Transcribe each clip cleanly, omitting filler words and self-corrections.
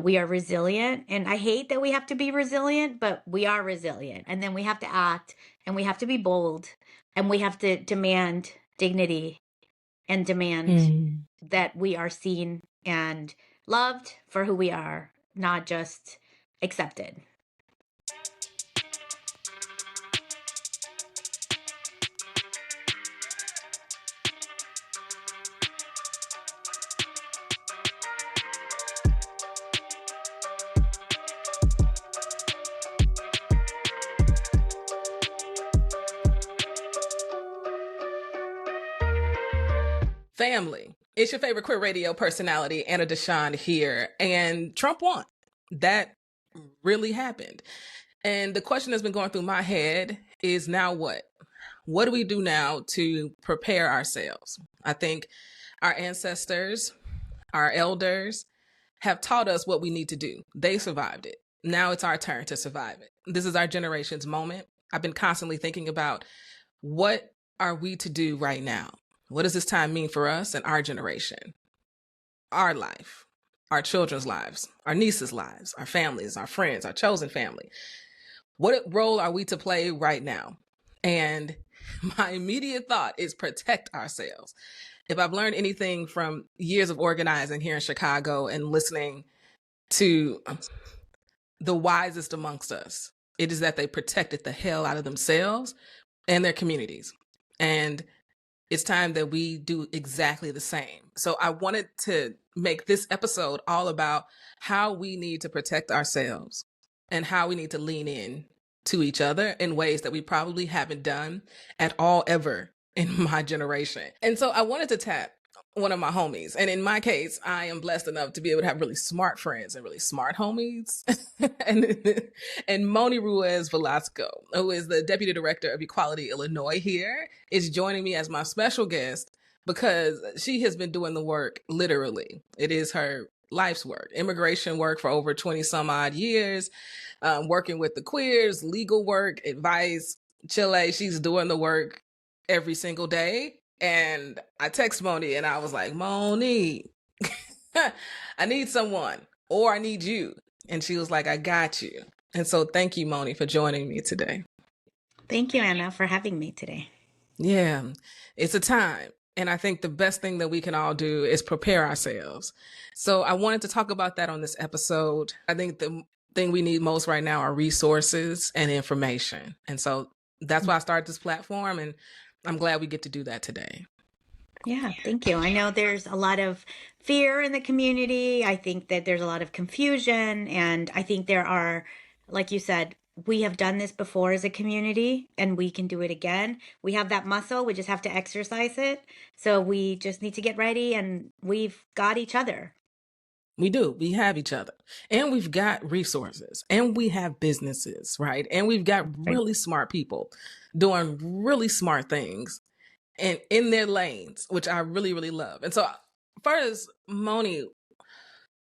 We are resilient. And I hate that we have to be resilient, but we are resilient. And then we have to act and we have to be bold and we have to demand dignity and demand Mm. that we are seen and loved for who we are, not just accepted. Family, it's your favorite queer radio personality, Anna DeShawn here. And Trump won. That really happened. And the question that's been going through my head is now what? What do we do now to prepare ourselves? I think our ancestors, our elders have taught us what we need to do. They survived it. Now it's our turn to survive it. This is our generation's moment. I've been constantly thinking about what are we to do right now? What does this time mean for us and our generation? Our life, our children's lives, our nieces' lives, our families, our friends, our chosen family. What role are we to play right now? And my immediate thought is protect ourselves. If I've learned anything from years of organizing here in Chicago and listening to the wisest amongst us, it is that they protected the hell out of themselves and their communities. And it's time that we do exactly the same. So I wanted to make this episode all about how we need to protect ourselves and how we need to lean in to each other in ways that we probably haven't done at all ever in my generation. And so I wanted to tap one of my homies. And in my case, I am blessed enough to be able to have really smart friends and really smart homies. and Mony Ruiz Velasco, who is the Deputy Director of Equality Illinois here, is joining me as my special guest because she has been doing the work literally. It is her life's work, immigration work for over 20 some odd years, working with the queers, legal work, advice, Chile. She's doing the work every single day. And I text Mony and I was like, Mony, I need someone or I need you. And she was like, I got you. And so thank you, Mony, for joining me today. Thank you, Anna, for having me today. Yeah, it's a time. And I think the best thing that we can all do is prepare ourselves. So I wanted to talk about that on this episode. I think the thing we need most right now are resources and information. And so that's why I started this platform. And I'm glad we get to do that today. Yeah, thank you. I know there's a lot of fear in the community. I think that there's a lot of confusion. And I think there are, like you said, we have done this before as a community and we can do it again. We have that muscle. We just have to exercise it. So we just need to get ready and we've got each other. We do. We have each other and we've got resources and we have businesses, right? And we've got really smart people doing really smart things and in their lanes, which I really, really love. And so first, Mony,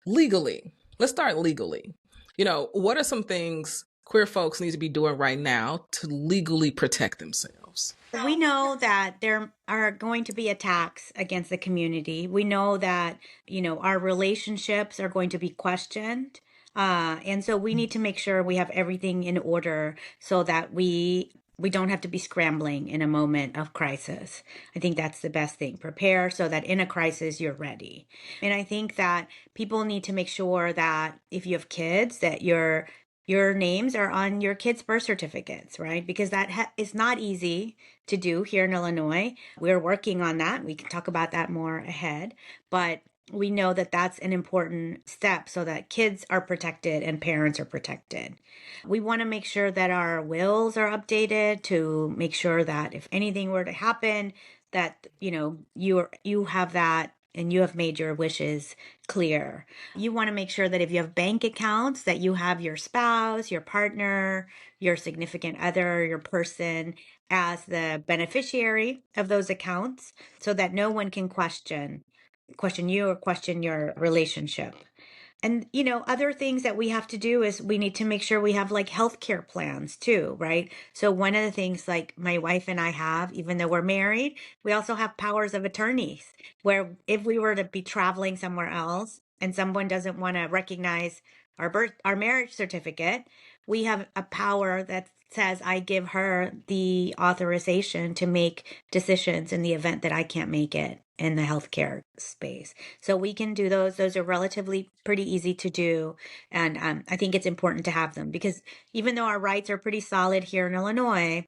legally, let's start legally. What are some things queer folks need to be doing right now to legally protect themselves? We know that there are going to be attacks against the community. We know that, our relationships are going to be questioned. And so we need to make sure we have everything in order so that we don't have to be scrambling in a moment of crisis. I think that's the best thing. Prepare so that in a crisis, you're ready. And I think that people need to make sure that if you have kids, that your names are on your kids' birth certificates, right? Because that is not easy to do here in Illinois. We're working on that. We can talk about that more ahead. But we know that that's an important step so that kids are protected and parents are protected. We want to make sure that our wills are updated to make sure that if anything were to happen, that, you have that and you have made your wishes clear. You want to make sure that if you have bank accounts, that you have your spouse, your partner, your significant other, your person as the beneficiary of those accounts so that no one can question you or question your relationship. And, other things that we have to do is we need to make sure we have like healthcare plans too, right? So one of the things like my wife and I have, even though we're married, we also have powers of attorneys where if we were to be traveling somewhere else and someone doesn't want to recognize our marriage certificate, we have a power that says I give her the authorization to make decisions in the event that I can't make it in the healthcare space. So we can do those. Those are relatively pretty easy to do. And I think it's important to have them because even though our rights are pretty solid here in Illinois,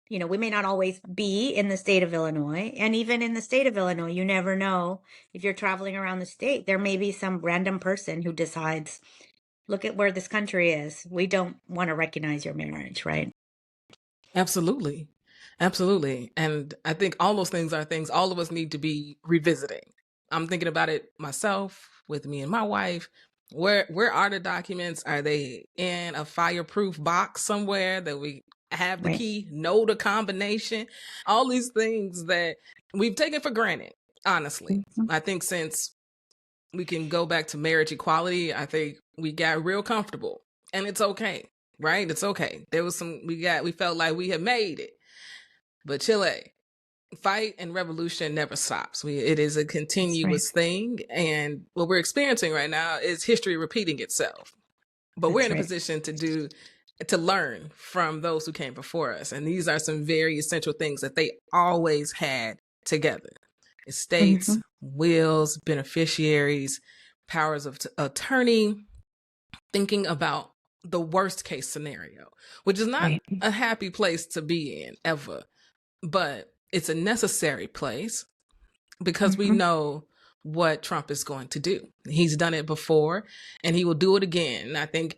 we may not always be in the state of Illinois. And even in the state of Illinois, you never know if you're traveling around the state, there may be some random person who decides, look at where this country is. We don't want to recognize your marriage, right? Absolutely. Absolutely. And I think all those things are things all of us need to be revisiting. I'm thinking about it myself with me and my wife. Where are the documents? Are they in a fireproof box somewhere that we have the Right. key, know the combination? All these things that we've taken for granted, honestly. Mhm. I think since we can go back to marriage equality, I think we got real comfortable. And it's okay, right? It's okay. There was we felt like we had made it. But Chile, fight and revolution never stops. It is a That's right. continuous thing. And what we're experiencing right now is history repeating itself. But we're That's in a right. position to learn from those who came before us. And these are some very essential things that they always had together. Estates, Hmm. wills, beneficiaries, powers of attorney, thinking about the worst case scenario, which is not Right. a happy place to be in ever, but it's a necessary place because we Hmm. know what Trump is going to do. He's done it before and he will do it again. And I think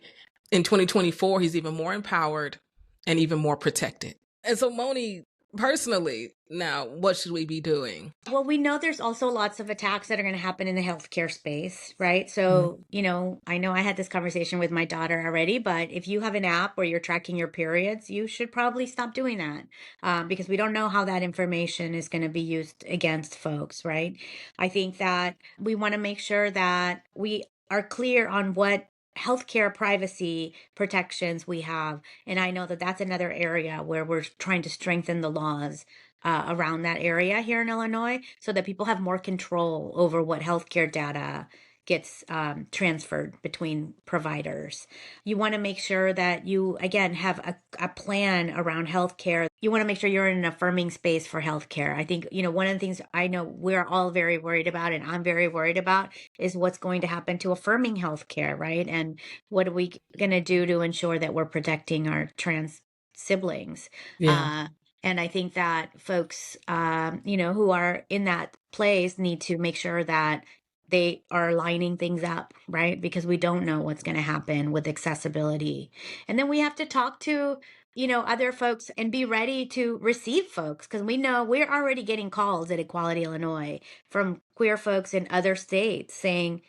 in 2024, he's even more empowered and even more protected. And so, Mony, personally, now, what should we be doing? Well, we know there's also lots of attacks that are going to happen in the healthcare space, right? So, I know I had this conversation with my daughter already, but if you have an app where you're tracking your periods, you should probably stop doing that because we don't know how that information is going to be used against folks, right? I think that we want to make sure that we are clear on what healthcare privacy protections we have. And I know that that's another area where we're trying to strengthen the laws around that area here in Illinois so that people have more control over what healthcare data gets transferred between providers. You want to make sure that you, again, have a plan around healthcare. You want to make sure you're in an affirming space for healthcare. I think, one of the things I know we're all very worried about, and I'm very worried about, is what's going to happen to affirming healthcare, right? And what are we going to do to ensure that we're protecting our trans siblings? Yeah. Uh, and I think that folks, who are in that place need to make sure that they are lining things up, right? Because we don't know what's going to happen with accessibility. And then we have to talk to, other folks and be ready to receive folks because we know we're already getting calls at Equality Illinois from queer folks in other states saying,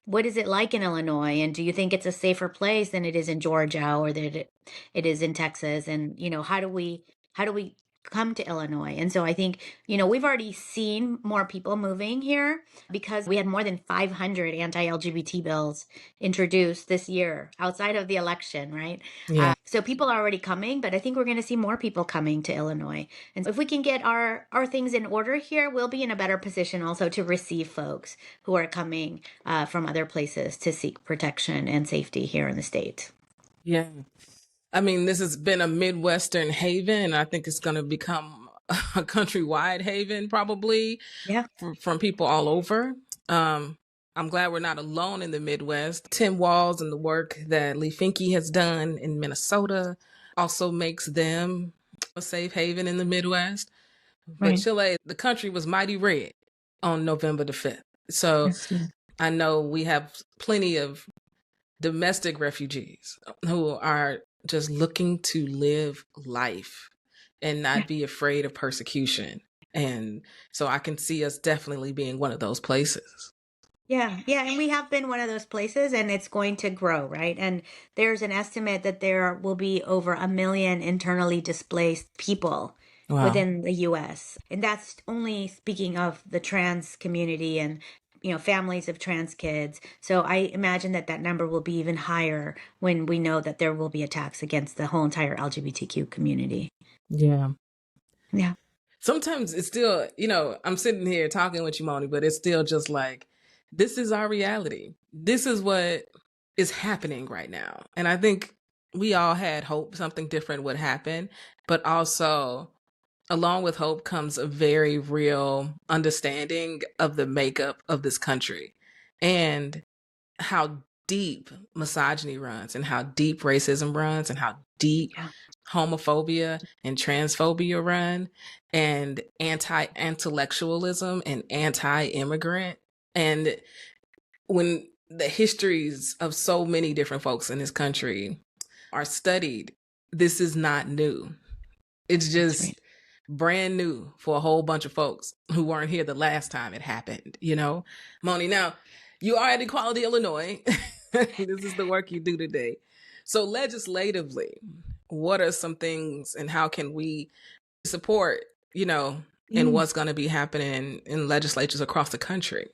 what is it like in Illinois? And do you think it's a safer place than it is in Georgia or that it is in Texas? And, how do we come to Illinois? And so I think, we've already seen more people moving here because we had more than 500 anti-LGBT bills introduced this year outside of the election, right? Yeah. So people are already coming, but I think we're going to see more people coming to Illinois. And if we can get our things in order here, we'll be in a better position also to receive folks who are coming from other places to seek protection and safety here in the state. Yeah. I mean, this has been a Midwestern haven, and I think it's going to become a countrywide haven probably Yeah. from people all over. I'm glad we're not alone in the Midwest. Tim Walz and the work that Lee Finke has done in Minnesota also makes them a safe haven in the Midwest. But Right. Chile, the country was mighty red on November the 5th. So Yes. Yeah. I know we have plenty of domestic refugees who are just looking to live life and Yeah. not be afraid of persecution. And so I can see us definitely being one of those places. Yeah, yeah, and we have been one of those places, and it's going to grow, right? And there's an estimate that there will be over 1 million internally displaced people Wow. within the US. And that's only speaking of the trans community and, families of trans kids. So I imagine that that number will be even higher when we know that there will be attacks against the whole entire LGBTQ community. Yeah. Yeah. Sometimes it's still, I'm sitting here talking with you, Moni, but it's still just like This is our reality. This is what is happening right now. And I think we all had hope something different would happen, but also along with hope comes a very real understanding of the makeup of this country and how deep misogyny runs and how deep racism runs and how deep Yeah. homophobia and transphobia run and anti-intellectualism and anti-immigrant. And when the histories of so many different folks in this country are studied, this is not new. It's That's just right. brand new for a whole bunch of folks who weren't here the last time it happened, you know? Mony, now you are at Equality Illinois. This is the work you do today. So legislatively, what are some things and how can we support, you know, in Mm. what's going to be happening in legislatures across the country?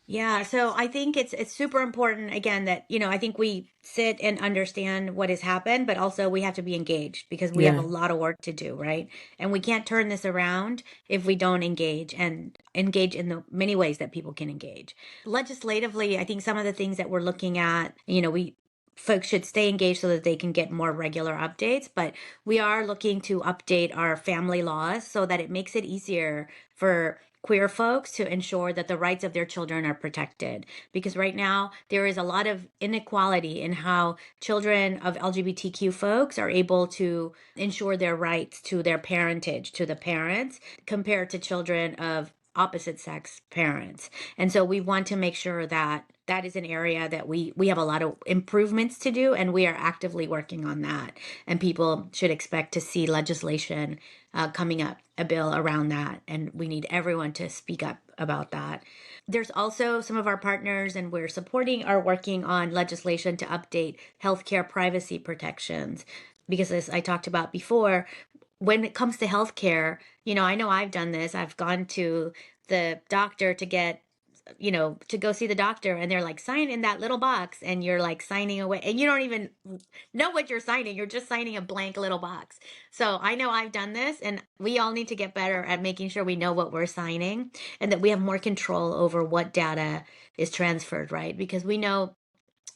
Yeah, so I think it's super important again that, I think we sit and understand what has happened, but also we have to be engaged because we have a Yeah. lot of work to do, right? And we can't turn this around if we don't engage and engage in the many ways that people can engage. Legislatively, I think some of the things that we're looking at, we folks should stay engaged so that they can get more regular updates, but we are looking to update our family laws so that it makes it easier for queer folks to ensure that the rights of their children are protected. Because right now, there is a lot of inequality in how children of LGBTQ folks are able to ensure their rights to their parentage, to the parents, compared to children of opposite sex parents. And so we want to make sure that that is an area that we have a lot of improvements to do, and we are actively working on that. And people should expect to see legislation coming up, a bill around that. And we need everyone to speak up about that. There's also some of our partners, and we're supporting, are working on legislation to update healthcare privacy protections. Because as I talked about before, when it comes to healthcare, I know I've done this. I've gone to the doctor to get to go see the doctor, and they're like, sign in that little box, and you're like signing away, and you don't even know what you're signing. You're just signing a blank little box. So I know I've done this, and we all need to get better at making sure we know what we're signing and that we have more control over what data is transferred, right? Because we know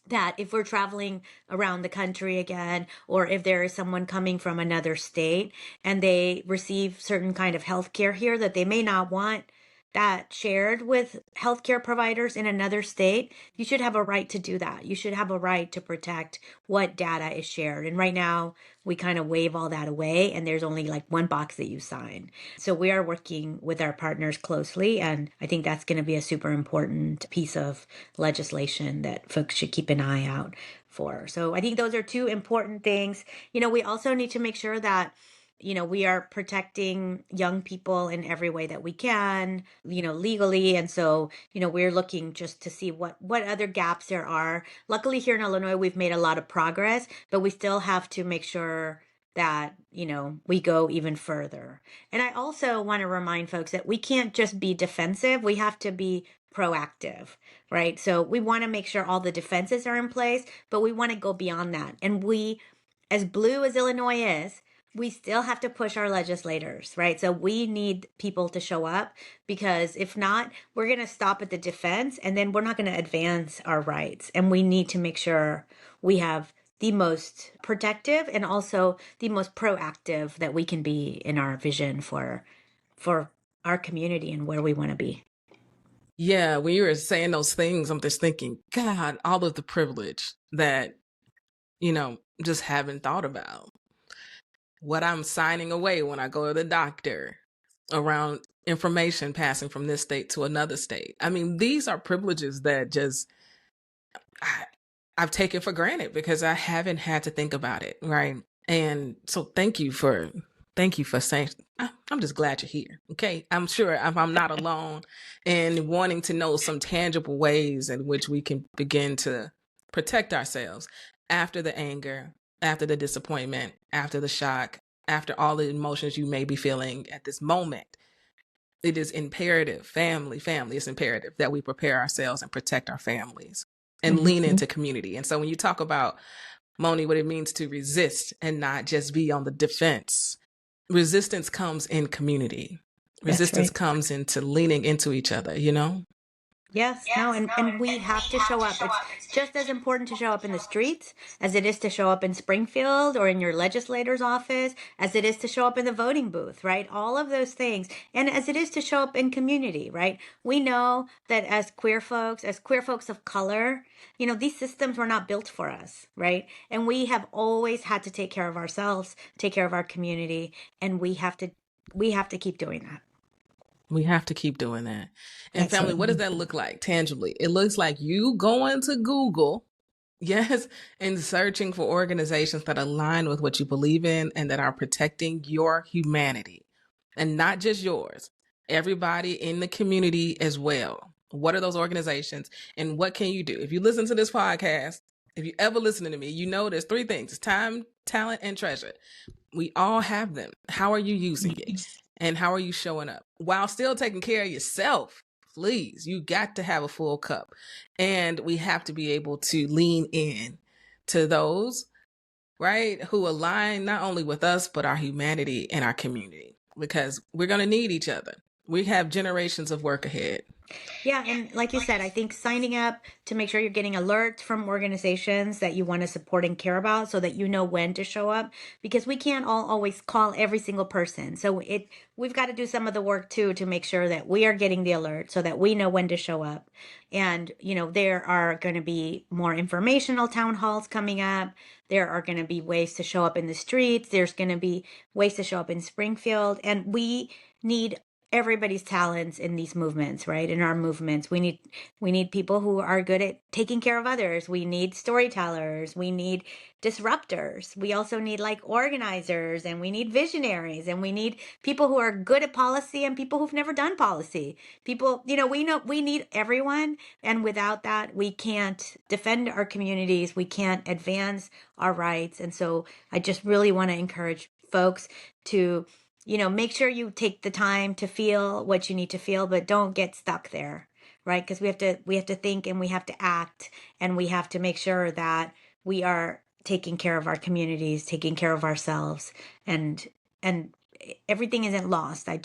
that if we're traveling around the country again, or if there is someone coming from another state and they receive certain kind of health care here that they may not want that shared with healthcare providers in another state, you should have a right to do that. You should have a right to protect what data is shared. And right now, we kind of wave all that away, and there's only like one box that you sign. So we are working with our partners closely, and I think that's going to be a super important piece of legislation that folks should keep an eye out for. So I think those are two important things. We also need to make sure that we are protecting young people in every way that we can, legally. And so, we're looking just to see what other gaps there are. Luckily here in Illinois, we've made a lot of progress, but we still have to make sure that, we go even further. And I also want to remind folks that we can't just be defensive. We have to be proactive, right? So we want to make sure all the defenses are in place, but we want to go beyond that. And we, as blue as Illinois is, we still have to push our legislators, right? So we need people to show up, because if not, we're going to stop at the defense, and then we're not going to advance our rights. And we need to make sure we have the most protective and also the most proactive that we can be in our vision for our community and where we want to be. Yeah, when you were saying those things, I'm just thinking, God, all of the privilege that, just haven't thought about. What I'm signing away when I go to the doctor around information passing from this state to another state. I mean, these are privileges that just I've taken for granted because I haven't had to think about it, right? And so thank you for saying. I'm just glad you're here. Okay, I'm sure I'm not alone in wanting to know some tangible ways in which we can begin to protect ourselves after the anger, after the disappointment, after the shock, after all the emotions you may be feeling at this moment. It is imperative, family, it's imperative that we prepare ourselves and protect our families and lean Mhm. into community. And so when you talk about, Mony, what it means to resist and not just be on the defense, resistance comes in community. That's Resistance right. comes into leaning into each other, Yes, no, and we have to show up. It's just as important to show up in the streets as it is to show up in Springfield or in your legislator's office, as it is to show up in the voting booth, right? All of those things. And as it is to show up in community, right? We know that as queer folks of color, these systems were not built for us, right? And we have always had to take care of ourselves, take care of our community, and we have to keep doing that. We have to keep doing that. And That's family, right. what does that look like tangibly? It looks like you going to Google, yes, and searching for organizations that align with what you believe in and that are protecting your humanity, and not just yours, everybody in the community as well. What are those organizations and what can you do? If you listen to this podcast, if you ever listen to me, you know there's three things: it's time, talent, and treasure. We all have them. How are you using it? And how are you showing up while still taking care of yourself? Please, you got to have a full cup. And we have to be able to lean in to those, right, who align not only with us, but our humanity and our community, because we're going to need each other. We have generations of work ahead. Yeah, and like you said, I think signing up to make sure you're getting alerts from organizations that you want to support and care about so that you know when to show up, because we can't all always call every single person. So we've got to do some of the work too to make sure that we are getting the alert so that we know when to show up. And there are going to be more informational town halls coming up. There are going to be ways to show up in the streets. There's going to be ways to show up in Springfield, and we need everybody's talents in these movements, right? In our movements, we need people who are good at taking care of others. We need storytellers. We need disruptors. We also need like organizers, and we need visionaries, and we need people who are good at policy and people who've never done policy. People, we know we need everyone, and without that, we can't defend our communities. We can't advance our rights. And so I just really want to encourage folks to make sure you take the time to feel what you need to feel, but don't get stuck there, right? Because we have to think, and we have to act, and we have to make sure that we are taking care of our communities, taking care of ourselves, and everything isn't lost. I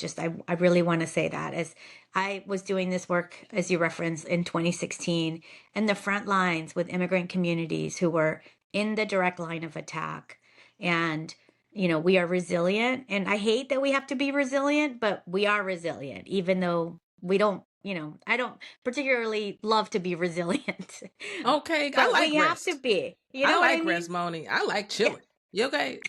really want to say that, as I was doing this work, as you referenced, in 2016, and the front lines with immigrant communities who were in the direct line of attack. And we are resilient, and I hate that we have to be resilient, but we are resilient, even though we don't, I don't particularly love to be resilient, Okay, I but like we have to rest. be, you I know what I like mean? rest, Moni. I like Yeah, chilling. You okay?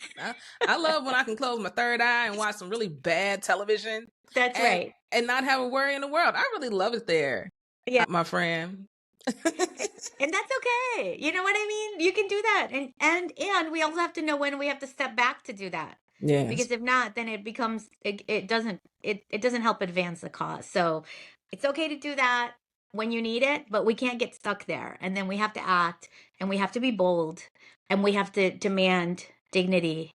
I love when I can close my third eye and watch some really bad television that's and right. and not have a worry in the world. I really love it there, Yeah. my friend. And that's okay. You know what I mean? You can do that. And we also have to know when we have to step back to do that. Yes. Because if not, then it doesn't help advance the cause. So it's okay to do that when you need it, but we can't get stuck there. And then we have to act, and we have to be bold, and we have to demand dignity,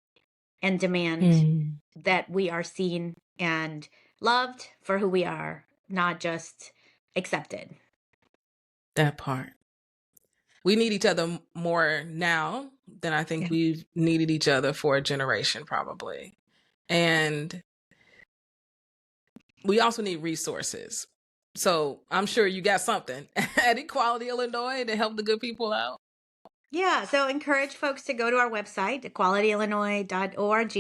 and demand Mm, that we are seen and loved for who we are, not just accepted. that part. We need each other more now than I think Yeah. we've needed each other for a generation, probably. And we also need resources. So I'm sure you got something at Equality Illinois to help the good people out. Yeah, so encourage folks to go to our website, equalityillinois.org.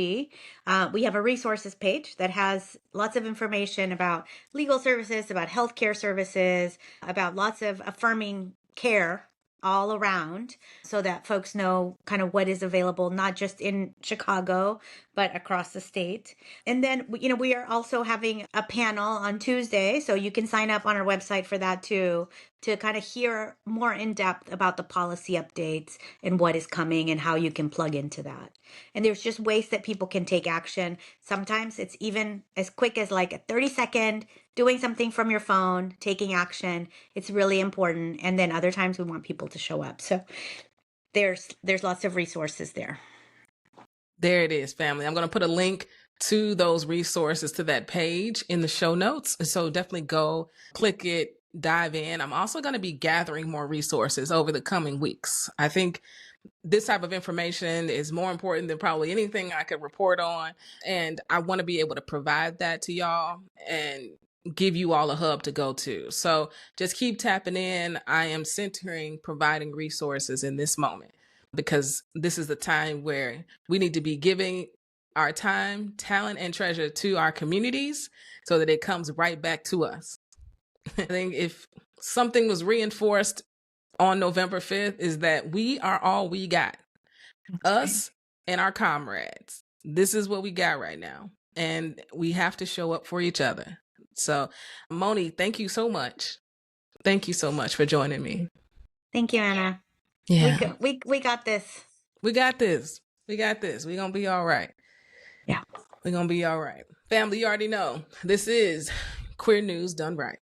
We have a resources page that has lots of information about legal services, about healthcare services, about lots of affirming care all around, so that folks know kind of what is available, not just in Chicago, but across the state. And then, we are also having a panel on Tuesday, so you can sign up on our website for that too, to kind of hear more in depth about the policy updates and what is coming and how you can plug into that. And there's just ways that people can take action. Sometimes it's even as quick as like a 30-second doing something from your phone, taking action. It's really important. And then other times we want people to show up. So there's lots of resources there. There it is, family. I'm going to put a link to those resources to that page in the show notes. So definitely go click it, dive in. I'm also going to be gathering more resources over the coming weeks. I think this type of information is more important than probably anything I could report on. And I want to be able to provide that to y'all. And give you all a hub to go to. So just keep tapping in. I am centering providing resources in this moment because this is the time where we need to be giving our time, talent, and treasure to our communities so that it comes right back to us. I think if something was reinforced on November 5th is that we are all we got. Us and our comrades. This is what we got right now. And we have to show up for each other. So, Mony, thank you so much. Thank you so much for joining me. Thank you, Anna. Yeah. We got this. We got this. We got this. We're going to be all right. Yeah. We're going to be all right. Family, you already know. This is Queer News Done Right.